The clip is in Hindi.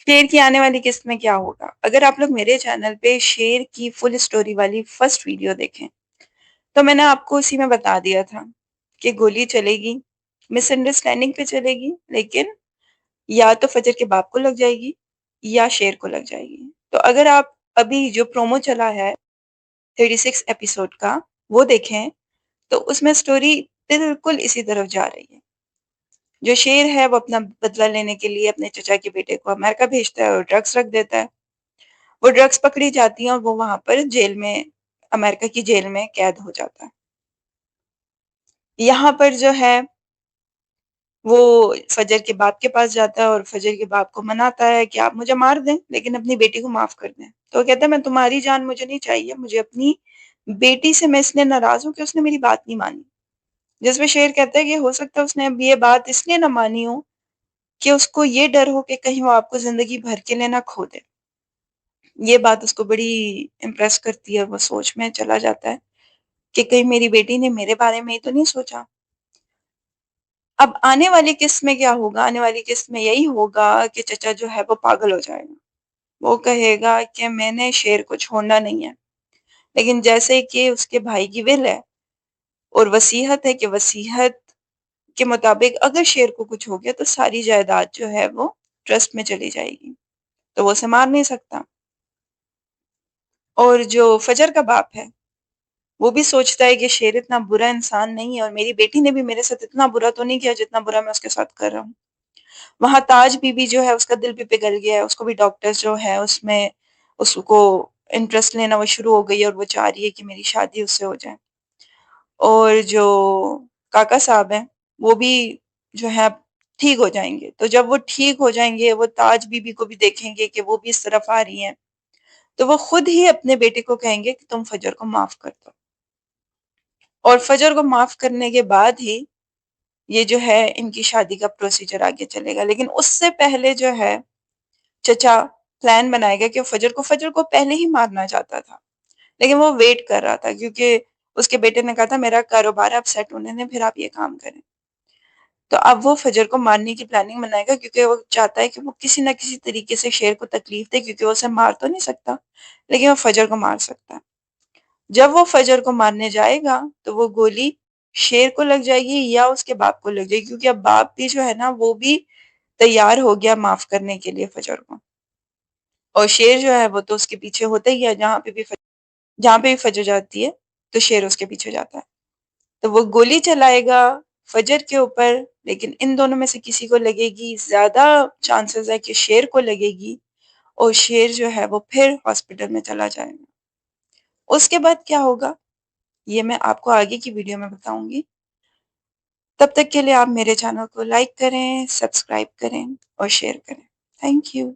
शेर की आने वाली किस्त में क्या होगा? अगर आप लोग मेरे चैनल पे शेर की फुल स्टोरी वाली फर्स्ट वीडियो देखें, तो मैंने आपको उसी में बता दिया था कि गोली चलेगी, मिसअंडरस्टैंडिंग पे चलेगी, लेकिन या तो फजर के बाप को लग जाएगी या शेर को लग जाएगी। तो अगर आप अभी जो प्रोमो चला है 36 एपिसोड का, वो देखें, तो उसमें स्टोरी बिल्कुल इसी तरफ जा रही है। जो शेर है वो अपना बदला लेने के लिए अपने चचा के बेटे को अमेरिका भेजता है और ड्रग्स रख देता है। वो ड्रग्स पकड़ी जाती हैं और वो वहाँ पर जेल में, अमेरिका की जेल में कैद हो जाता है। यहाँ पर जो है वो फजर के बाप के पास जाता है और फजर के बाप को मनाता है कि आप मुझे मार दें, लेकिन अपनी बेटी को माफ कर दें। तो वो कहता है मैं तुम्हारी जान मुझे नहीं चाहिए, मुझे अपनी बेटी से मैं इसलिए नाराज हूँ कि उसने मेरी बात नहीं मानी। जिसमें शेर कहता है कि हो सकता है उसने अब ये बात इसलिए ना मानी हो कि उसको ये डर हो कि कहीं वो आपको जिंदगी भर के लिए ना खो दे। ये बात उसको बड़ी इम्प्रेस करती है और वो सोच में चला जाता है कि कहीं मेरी बेटी ने मेरे बारे में ही तो नहीं सोचा। अब आने वाली किस्त में क्या होगा? आने वाली किस्त में यही होगा कि चचा जो है वो पागल हो जाएगा। वो कहेगा कि मैंने शेर को छोड़ना नहीं है। लेकिन जैसे कि उसके भाई की विल है और वसीयत है कि वसीयत के मुताबिक अगर शेर को कुछ हो गया तो सारी जायदाद जो है वो ट्रस्ट में चली जाएगी। तो वो उसे मार नहीं सकता। और जो फजर का बाप है, वो भी सोचता है कि शेर इतना बुरा इंसान नहीं है और मेरी बेटी ने भी मेरे साथ इतना बुरा तो नहीं किया जितना बुरा मैं उसके साथ कर रहा हूँ। वहाँ ताज बीबी जो है उसका दिल भी पिघल गया है, उसको भी डॉक्टर्स जो है उसमें उसको इंटरेस्ट लेना वो शुरू हो गई है और वो चाह रही है कि मेरी शादी उससे हो जाए। और जो काका साहब हैं, वो भी जो है ठीक हो जाएँगे। तो जब वो ठीक हो जाएँगे, वो ताज बीबी को भी देखेंगे कि वो भी इस तरफ आ रही हैं, तो वो खुद ही अपने बेटे को कहेंगे कि तुम फजर को माफ कर दो। और फजर को माफ करने के बाद ही ये जो है इनकी शादी का प्रोसीजर आगे चलेगा। लेकिन उससे पहले जो है चचा प्लान बनाएगा कि फजर को पहले ही मारना चाहता था, लेकिन वो वेट कर रहा था क्योंकि उसके बेटे ने कहा था मेरा कारोबार अब सेट होने दें फिर आप ये काम करें। तो अब वो फजर को मारने की प्लानिंग बनाएगा क्योंकि वो चाहता है कि वो किसी ना किसी तरीके से शेर को तकलीफ दे, क्योंकि वो उसे मार तो नहीं सकता, लेकिन वो फजर को मार सकता है। जब वो फजर को मारने जाएगा तो वो गोली शेर को लग जाएगी या उसके बाप को लग जाएगी, क्योंकि अब बाप भी जो है ना वो भी तैयार हो गया माफ करने के लिए फजर को। और शेर जो है वो तो उसके पीछे होता ही है, जहाँ पे भी फजर जाती है तो शेर उसके पीछे जाता है। तो वो गोली चलाएगा फजर के ऊपर, लेकिन इन दोनों में से किसी को लगेगी, ज्यादा चांसेस है कि शेर को लगेगी और शेर जो है वो फिर हॉस्पिटल में चला जाएगा। उसके बाद क्या होगा ये मैं आपको आगे की वीडियो में बताऊंगी। तब तक के लिए आप मेरे चैनल को लाइक करें, सब्सक्राइब करें और शेयर करें। Thank you.